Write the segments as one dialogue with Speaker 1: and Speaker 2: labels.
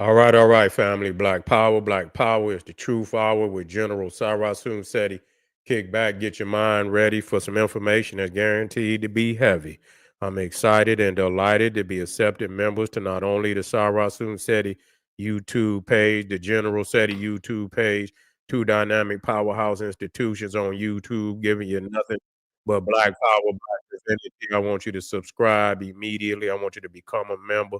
Speaker 1: All right, family. Black Power. Black Power is the truth hour with General Sarasun Seti. Kick back, get your mind ready for some information that's guaranteed to be heavy. I'm excited and delighted to be accepted members to not only the Sarasun Seti YouTube page, the General Seti YouTube page, two dynamic powerhouse institutions on YouTube, giving you nothing but Black Power, Black Divinity. I want you to subscribe immediately. I want you to become a member.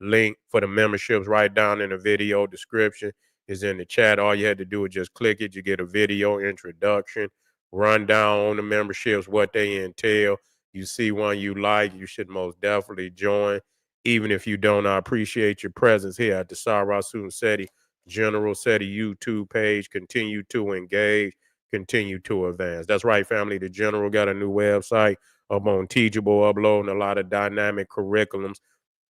Speaker 1: Link for the memberships right down in the video description is in the chat. All you had to do is just click it. You get a video introduction, rundown on the memberships, what they entail. You see one you like, you should most definitely join. Even if you don't, I appreciate your presence here at the Sarasun Seti General Seti YouTube page. Continue to engage, continue to advance. That's right, family. The General got a new website up on Teachable, uploading a lot of dynamic curriculums,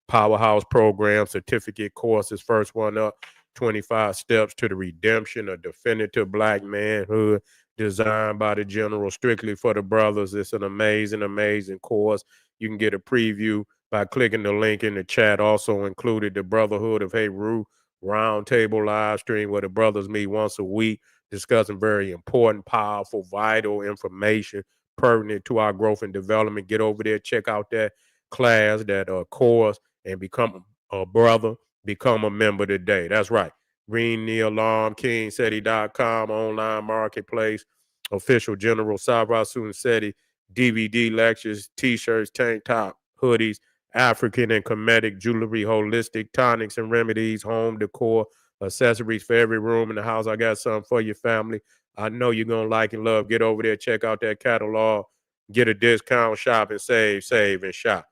Speaker 1: powerhouse program, certificate courses. First one up, 25 Steps to the Redemption of Definitive Black Manhood, designed by the General strictly for the brothers. It's an amazing, amazing course. You can get a preview by clicking the link in the chat. Also included the Brotherhood of Heru roundtable live stream where the brothers meet once a week, discussing very important, powerful, vital information pertinent to our growth and development. Get over there, check out that class, that course, and become a brother, become a member today. That's right. Ring the alarm, KingSeti.com, online marketplace, official General Sarasun Seti, DVD lectures, t-shirts, tank top, hoodies, African and Kemetic jewelry, holistic tonics and remedies, home decor, accessories for every room in the house. I got something for your family. I know you're going to like and love. Get over there, check out that catalog, get a discount, shop and save and shop.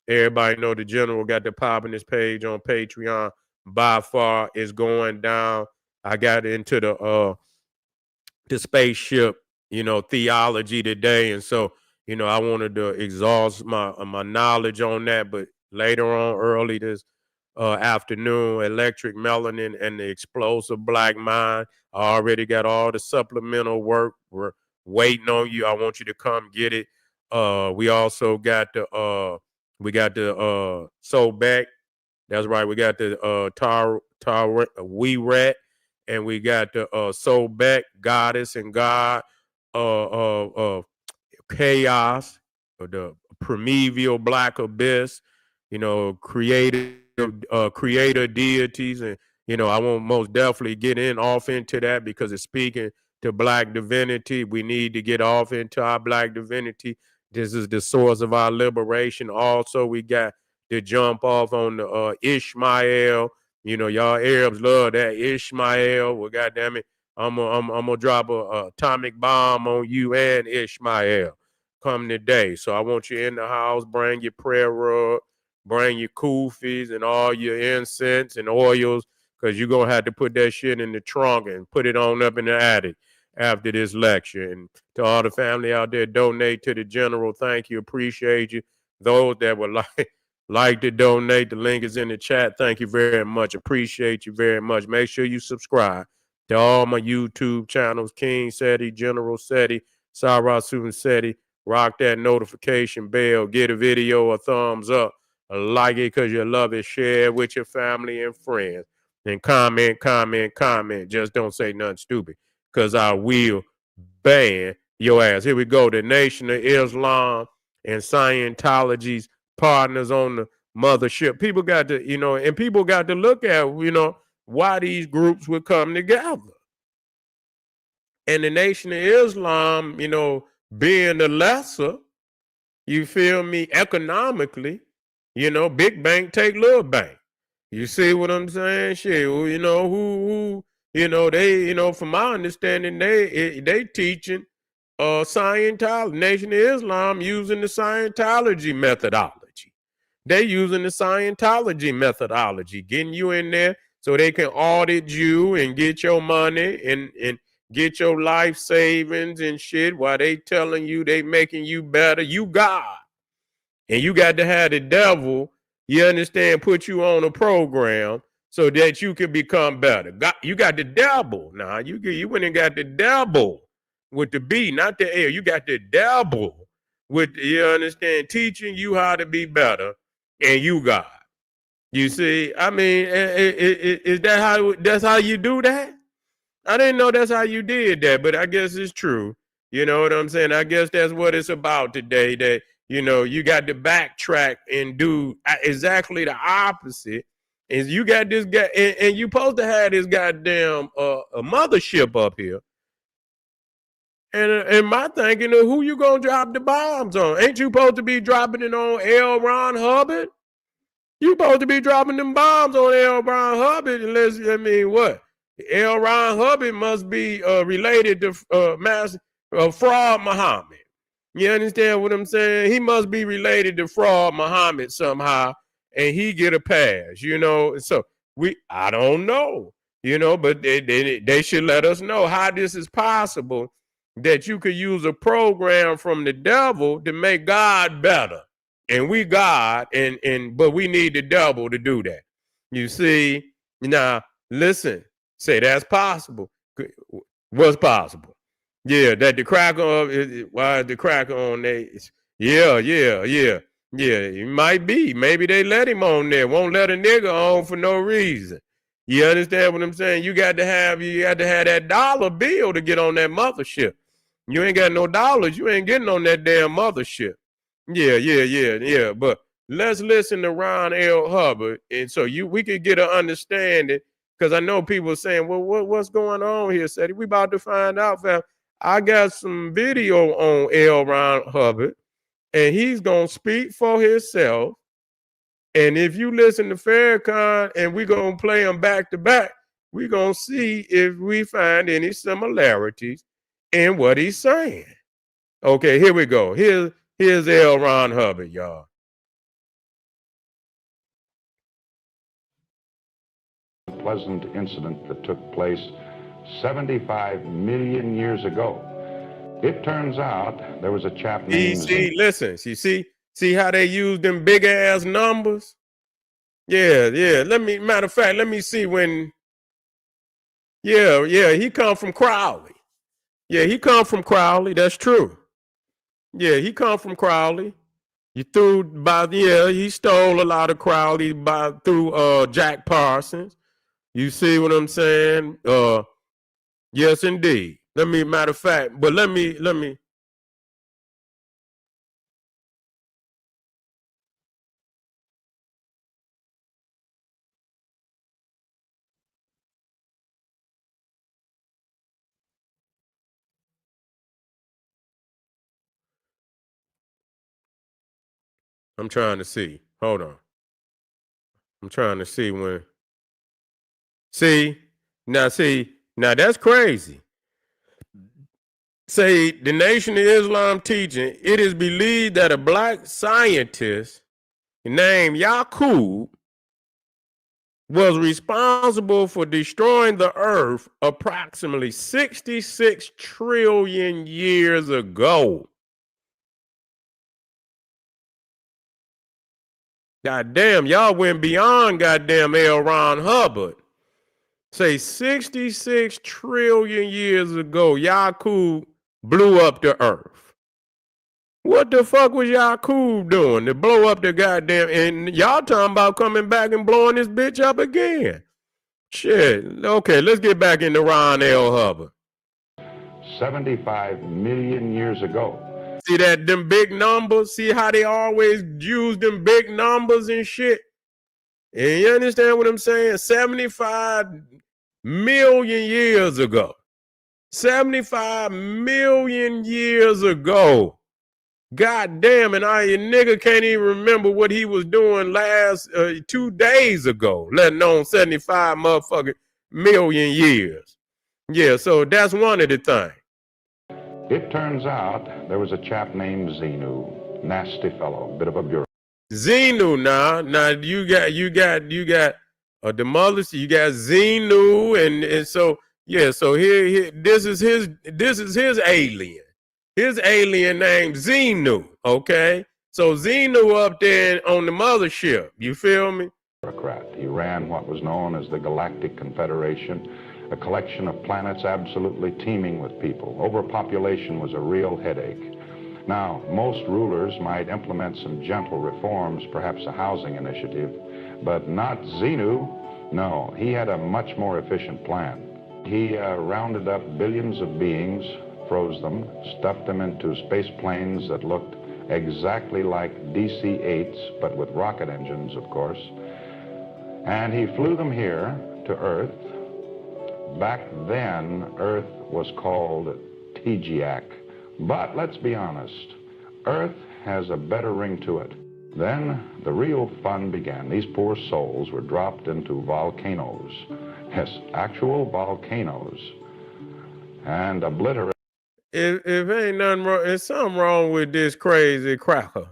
Speaker 1: Everybody know the General got the pop in his page on Patreon. By far is going down. I got into the spaceship, theology today, and so I wanted to exhaust my knowledge on that. But later on, early this afternoon, Electric Melanin and the Explosive Black Mind. I already got all the supplemental work. We're waiting on you. I want you to come get it. We also got the Soul Back. That's right. We got the We Rat, and we got the Soul Back, Goddess and God, Chaos, the Primeval Black Abyss, creator deities. And I won't most definitely get off into that because it's speaking to Black divinity. We need to get off into our Black divinity. This is the source of our liberation. Also, we got to jump off on the Ishmael. Y'all Arabs love that Ishmael. Well, goddamn it, I'm gonna drop a atomic bomb on you and Ishmael come today. So I want you in the house. Bring your prayer rug, bring your kufis and all your incense and oils, because you're gonna have to put that shit in the trunk and put it on up in the attic after this lecture. And to all the family out there, donate to the General. Thank you, appreciate you. Those that would like to donate, the link is in the chat. Thank you very much. Appreciate you very much. Make sure you subscribe to all my YouTube channels, King Seti, General Seti, Sarasun Seti. Rock that notification bell. Get a video a thumbs up. Like it because you love it. Share it with your family and friends. And comment. Just don't say nothing stupid, because I will ban your ass. Here we go. The Nation of Islam and Scientology's partners on the Mothership. People got to, and people got to look at, why these groups would come together. And the Nation of Islam, being the lesser, you feel me, economically, big bank take little bank. You see what I'm saying? Shit, well, they, from my understanding, they teaching Scientology, Nation of Islam using the Scientology methodology. They using the Scientology methodology, getting you in there so they can audit you and get your money and get your life savings and shit while they telling you they making you better. You God. And you got to have the devil, you understand, put you on a program so that you can become better. You got the devil. Now, you went and got the devil with the B, not the L. You got the devil with, you understand, teaching you how to be better, and you God. You see, I mean, is that's how you do that? I didn't know that's how you did that, but I guess it's true. You know what I'm saying? I guess that's what it's about today. That you got to backtrack and do exactly the opposite. Is you got this guy, and you supposed to have this goddamn a mothership up here. And my thinking of who you gonna drop the bombs on? Ain't you supposed to be dropping it on L. Ron Hubbard? You supposed to be dropping them bombs on L. Ron Hubbard, unless what? L. Ron Hubbard must be related to Fraud Muhammad. You understand what I'm saying? He must be related to Fraud Muhammad somehow, and he get a pass. So I don't know. But they should let us know how this is possible. That you could use a program from the devil to make God better. And we God, but we need the devil to do that. You see? Now, listen, say that's possible. What's possible? Yeah, that the cracker why is the cracker on there? Yeah. It might be. Maybe they let him on there. Won't let a nigga on for no reason. You understand what I'm saying? You got to have that dollar bill to get on that mothership. You ain't got no dollars. You ain't getting on that damn mothership. Yeah. But let's listen to Ron L. Hubbard, and so we could get an understanding. Because I know people saying, "Well, what's going on here?" Said we about to find out, fam. I got some video on L. Ron Hubbard, and he's gonna speak for himself. And if you listen to Farrakhan, and we're gonna play them back to back, we're gonna see if we find any similarities in what he's saying. Okay, here we go. Here's L. Ron Hubbard, y'all.
Speaker 2: Pleasant incident that took place 75 million years ago. It turns out there was a chap named...
Speaker 1: Listen, see how they use them big ass numbers? Yeah. Matter of fact, let me see when... Yeah, he come from Crowley. Yeah, he come from Crowley, that's true. Yeah, he come from Crowley. He stole a lot of Crowley through Jack Parsons. You see what I'm saying? Yes, indeed. Let me. I'm trying to see. Hold on. I'm trying to see when. Now that's crazy. Say the Nation of Islam teaching, it is believed that a black scientist named Yaqub was responsible for destroying the earth approximately 66 trillion years ago. Goddamn, y'all went beyond goddamn L. Ron Hubbard. Say 66 trillion years ago, Yaqub blew up the earth. What the fuck was Yaqub doing to blow up the goddamn... And y'all talking about coming back and blowing this bitch up again. Shit. Okay, let's get back into Ron L. Hubbard.
Speaker 2: 75 million years ago.
Speaker 1: See them big numbers? See how they always use them big numbers and shit? And you understand what I'm saying? 75 million years ago. 75 million years ago. God damn, and your nigga can't even remember what he was doing last 2 days ago, let alone 75 motherfucking million years. Yeah, so that's one of the things.
Speaker 2: It turns out there was a chap named Xenu, nasty fellow, bit of a bureaucrat.
Speaker 1: Xenu now you got the mothers, you got Xenu, and so yeah, so here this is his alien. His alien named Xenu, okay? So Xenu up there on the mothership, you feel me?
Speaker 2: He ran what was known as the Galactic Confederation, a collection of planets absolutely teeming with people. Overpopulation was a real headache. Now, most rulers might implement some gentle reforms, perhaps a housing initiative, But not Xenu. No, he had a much more efficient plan. He rounded up billions of beings, froze them, stuffed them into space planes that looked exactly like DC-8s, but with rocket engines, of course. And he flew them here to Earth. Back then, Earth was called Tegeac. But let's be honest, Earth has a better ring to it. Then the real fun began. These poor souls were dropped into volcanoes. Yes, actual volcanoes. And obliterated.
Speaker 1: If ain't nothing wrong, there's something wrong with this crazy cracker.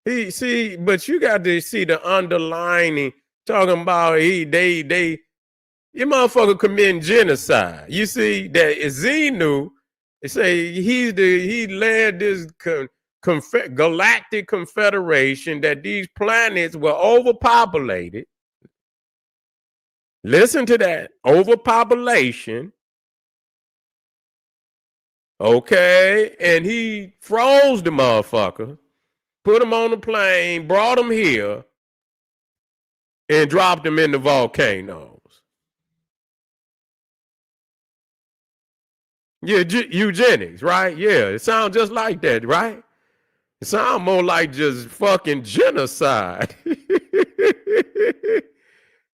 Speaker 1: But you got to see the underlining talking about your motherfucker committing genocide. You see that Xenu, they say he led this galactic confederation that these planets were overpopulated. Listen to that, overpopulation. Okay, and he froze the motherfucker, put him on the plane, brought him here, and dropped him in the volcanoes. Yeah, eugenics, right? Yeah, it sounds just like that, right? It sounds more like just fucking genocide.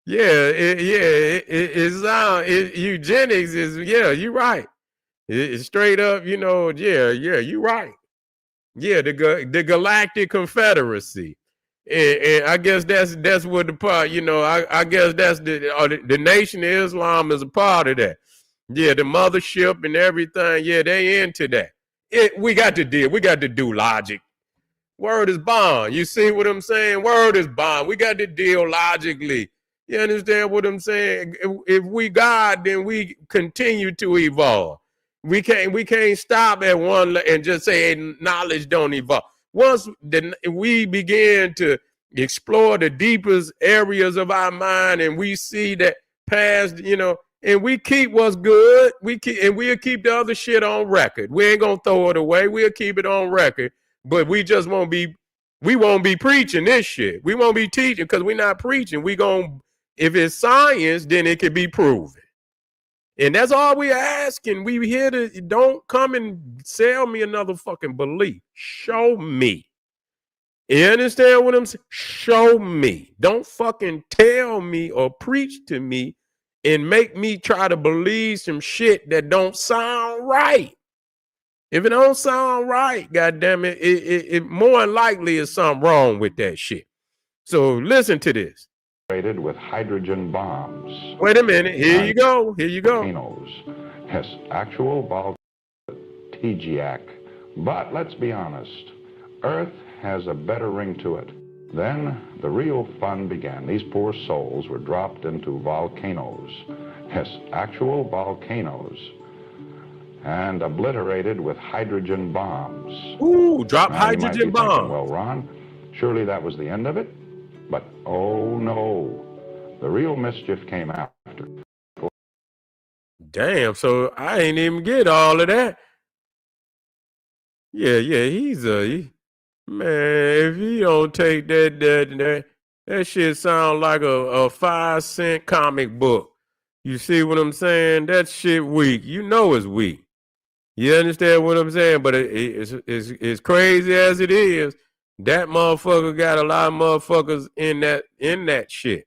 Speaker 1: Eugenics is, yeah, you're right. It's straight up, you're right. Yeah, the Galactic Confederacy. And I guess that's what the part, I guess that's the Nation of Islam is a part of that. Yeah, the Mothership and everything. Yeah, they into that. We got to do logic. Word is bond. You see what I'm saying? Word is bond. We got to deal logically. You understand what I'm saying? If we God, then we continue to evolve. We can't stop at one and just say knowledge don't evolve. Once we begin to explore the deepest areas of our mind and we see that past, and we keep what's good, we'll keep the other shit on record. We ain't gonna throw it away. We'll keep it on record. But we won't be preaching this shit. We won't be teaching because we're not preaching. If it's science, then it can be proven. And that's all we're asking. We here to, don't come and sell me another fucking belief. Show me. You understand what I'm saying? Show me. Don't fucking tell me or preach to me and make me try to believe some shit that don't sound right. If it don't sound right, goddamn it more than likely is something wrong with that shit. So listen to this.
Speaker 2: With hydrogen bombs.
Speaker 1: Wait a minute. Here you go.
Speaker 2: Volcanoes. Yes, actual Tegeac. But let's be honest, Earth has a better ring to it. Then the real fun began. These poor souls were dropped into volcanoes. Yes, actual volcanoes. And obliterated with hydrogen bombs.
Speaker 1: Ooh, drop hydrogen bombs.
Speaker 2: Well, Ron, surely that was the end of it? But oh no, the real mischief came after.
Speaker 1: Damn, so I ain't even get all of that. Yeah, man, if he don't take that shit sound like a 5-cent comic book. You see what I'm saying? That shit weak. You know it's weak. You understand what I'm saying? But it's crazy as it is. That motherfucker got a lot of motherfuckers in that shit.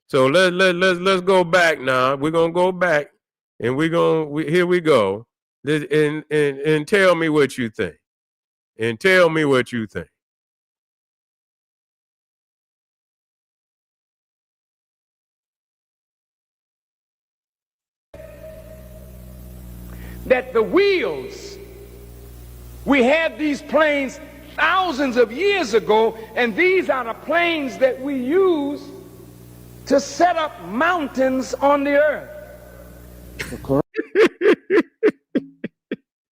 Speaker 1: So let's go back now. We're gonna go back, and here we go. And tell me what you think. And tell me what you think.
Speaker 3: That the wheels, we had these planes thousands of years ago, and these are the planes that we use to set up mountains on the earth. The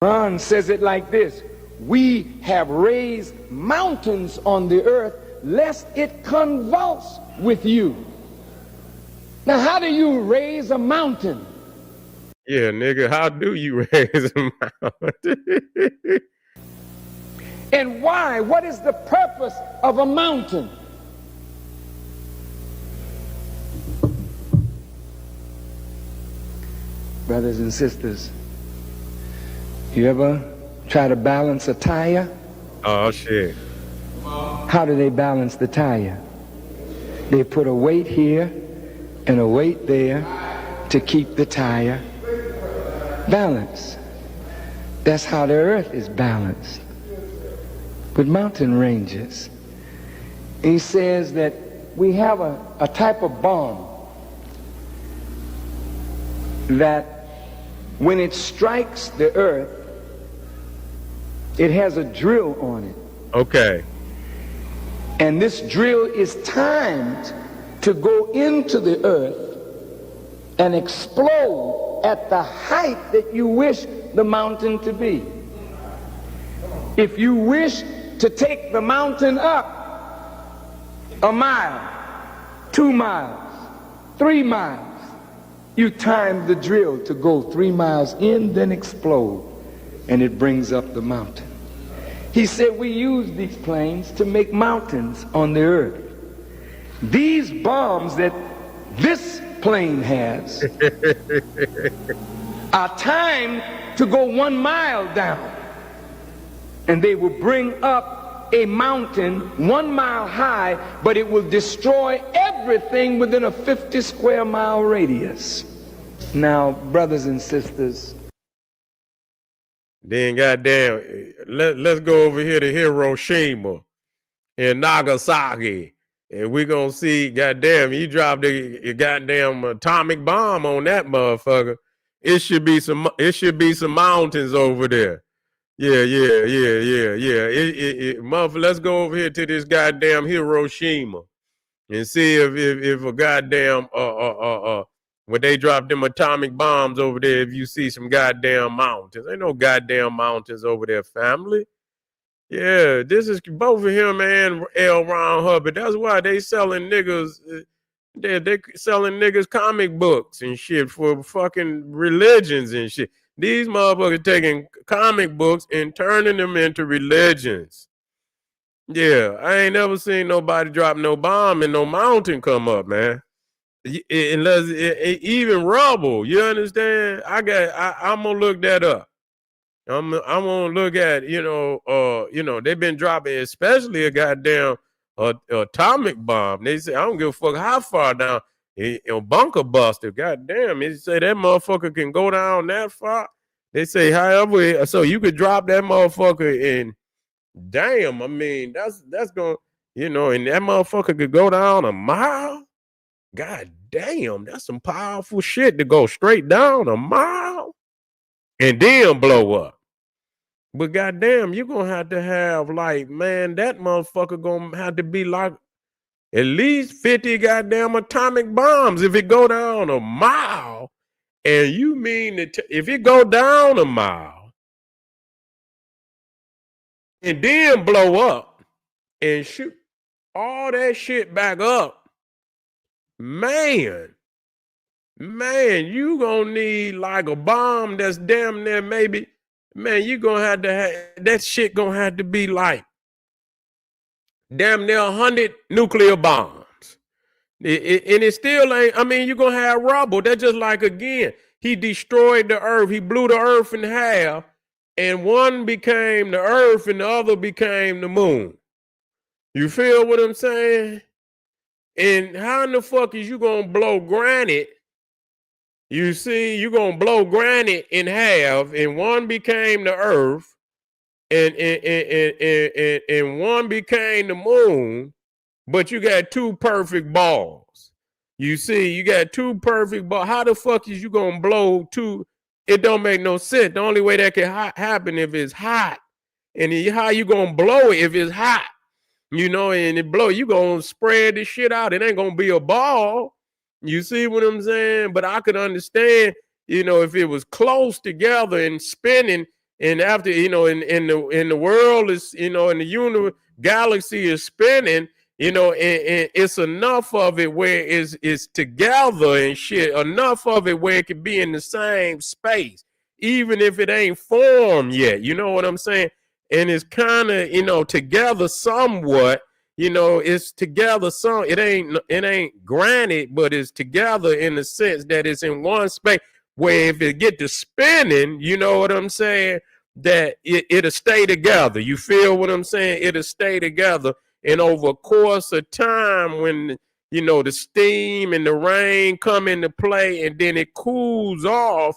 Speaker 3: Quran says it like this: we have raised mountains on the earth lest it convulse with you. Now, how do you raise a mountain?
Speaker 1: Yeah, nigga, how do you raise a mountain?
Speaker 3: And why? What is the purpose of a mountain? Brothers and sisters, you ever try to balance a tire?
Speaker 1: Oh, shit.
Speaker 3: How do they balance the tire? They put a weight here and a weight there to keep the tire balanced. That's how the earth is balanced, with mountain ranges. He says that we have a type of bomb that when it strikes the earth, it has a drill on it.
Speaker 1: Okay.
Speaker 3: And this drill is timed to go into the earth and explode at the height that you wish the mountain to be. If you wish to take the mountain up a mile, 2 miles, 3 miles, you time the drill to go 3 miles in, then explode, and it brings up the mountain. He said we use these planes to make mountains on the earth. These bombs that this plane has are timed to go 1 mile down, and they will bring up a mountain 1 mile high, but it will destroy everything within a 50 square mile radius. Now, brothers and sisters,
Speaker 1: then goddamn, let's go over here to Hiroshima and Nagasaki, and we're gonna see, goddamn, you dropped a goddamn atomic bomb on that motherfucker. It should be some mountains over there. Yeah. Motherfucker, let's go over here to this goddamn Hiroshima and see if a goddamn when they drop them atomic bombs over there, if you see some goddamn mountains. Ain't no goddamn mountains over there, family. Yeah, this is both of him and L. Ron Hubbard. That's why they selling niggas. They selling niggas comic books and shit for fucking religions and shit. These motherfuckers taking comic books and turning them into religions. Yeah, I ain't never seen nobody drop no bomb and no mountain come up, man. Unless even rubble, you understand? I'm gonna look that up. I'm gonna look at, they've been dropping, especially a goddamn atomic bomb. They say, I don't give a fuck how far down, bunker buster. Goddamn, they say that motherfucker can go down that far. They say, however, so you could drop that motherfucker in. Damn, I mean, that's gonna, and that motherfucker could go down a mile. God damn, that's some powerful shit to go straight down a mile and then blow up. But goddamn, you're gonna have like, man, that motherfucker gonna have to be like at least 50 goddamn atomic bombs if it go down a mile. And you mean that if it go down a mile and then blow up and shoot all that shit back up, man, you gonna need like a bomb that's damn near maybe, man, you gonna have to have, that shit gonna have to be like damn near 100 nuclear bombs. And it still ain't, I mean, you're gonna have rubble. That's just like, again, he destroyed the earth. He blew the earth in half, and one became the earth and the other became the moon. You feel what I'm saying? And how in the fuck is you gonna blow granite? You see, you're gonna blow granite in half, and one became the earth, and one became the moon, but you got two perfect balls. You see, you got two perfect balls. How the fuck is you gonna blow two? It don't make no sense. The only way that can happen if it's hot. And how you gonna blow it if it's hot? And it blow, you gonna spread this shit out. It ain't gonna be a ball. You see what I'm saying? But I could understand, if it was close together and spinning, and after, in the world is, in the universe, galaxy is spinning, and it's enough of it where it's together and shit, enough of it where it could be in the same space, even if it ain't formed yet. You know what I'm saying? And it's kind of, together somewhat, it's together some, it ain't granite, but it's together in the sense that it's in one space, where if it get to spinning, you know what I'm saying, that it'll stay together. You feel what I'm saying? It'll stay together. And over a course of time, when, you know, the steam and the rain come into play, and then it cools off,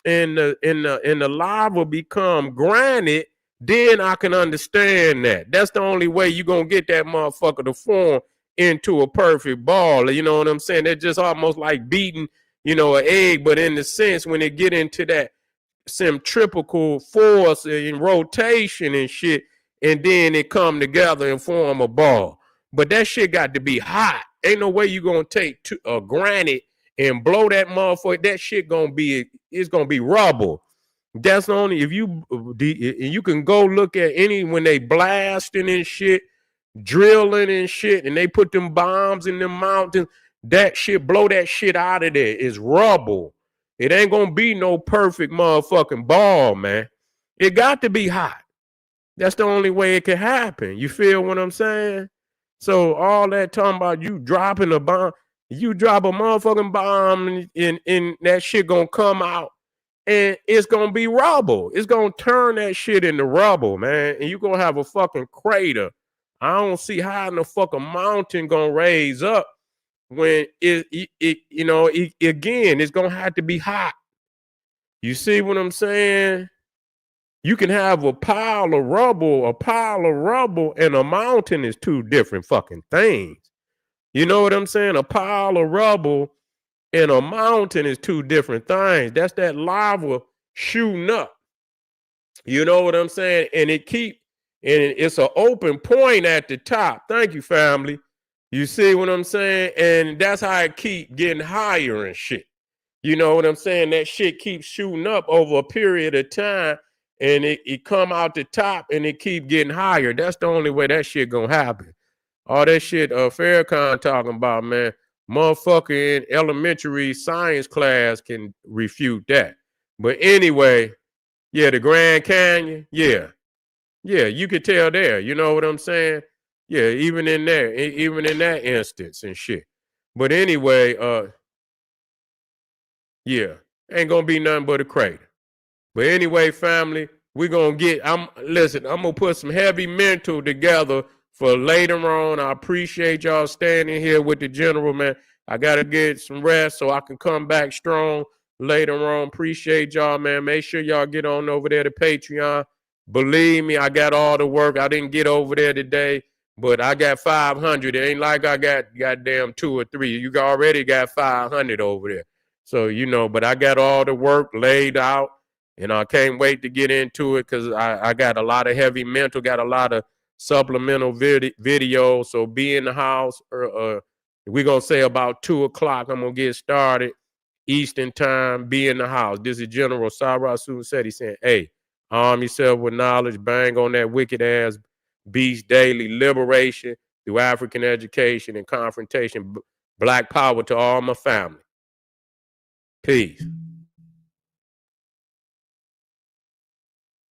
Speaker 1: and the lava become granite, then I can understand that. That's the only way you're gonna get that motherfucker to form into a perfect ball. You know what I'm saying? That's just almost like beating, you know, an egg, but in the sense when it get into that centrifugal force and rotation and shit, and then it come together and form a ball. But that shit got to be hot. Ain't no way you gonna take a granite and blow that motherfucker. That shit gonna be, it's gonna be rubble. That's the only, if you can go look at any, when they blasting and shit, drilling and shit, and they put them bombs in them mountains, that shit, blow that shit out of there. It's rubble. It ain't gonna be no perfect motherfucking ball, man. It got to be hot. That's the only way it can happen. You feel what I'm saying? So all that talking about you dropping a bomb, you drop a motherfucking bomb, and that shit gonna come out, and it's gonna be rubble. It's gonna turn that shit into rubble, man. And you gonna have a fucking crater. I don't see how in the fucking mountain gonna raise up when again, it's gonna have to be hot. You see what I'm saying? You can have a pile of rubble, and a mountain is two different fucking things. You know what I'm saying? A pile of rubble and a mountain is two different things. That's that lava shooting up. You know what I'm saying? And it's an open point at the top. Thank you, family. You see what I'm saying? And that's how it keep getting higher and shit. You know what I'm saying? That shit keeps shooting up over a period of time, and it come out the top and it keep getting higher. That's the only way that shit gonna happen. All that shit Farrakhan talking about, man, motherfucker in elementary science class can refute that. But anyway, yeah, the Grand Canyon, yeah, you could tell there. You know what I'm saying? Yeah, even in that instance and shit. But anyway, yeah, ain't gonna be nothing but a crater. But anyway, family, we're gonna I'm gonna put some heavy mental together for later on. I appreciate y'all standing here with the general, man. I gotta get some rest so I can come back strong later on. Appreciate y'all, man. Make sure y'all get on over there to Patreon. Believe me, I got all the work. I didn't get over there today, but I got 500. It ain't like I got goddamn 2 or 3. You already got 500 over there. So, you know, but I got all the work laid out, and I can't wait to get into it because I got a lot of heavy mental, got a lot of supplemental videos. So be in the house. We're going to say about 2 o'clock. I'm going to get started Eastern time. Be in the house. This is General Cyrus said. He said, hey, arm yourself with knowledge. Bang on that wicked ass beast daily. Liberation through African education and confrontation. Black power to all my family. Peace.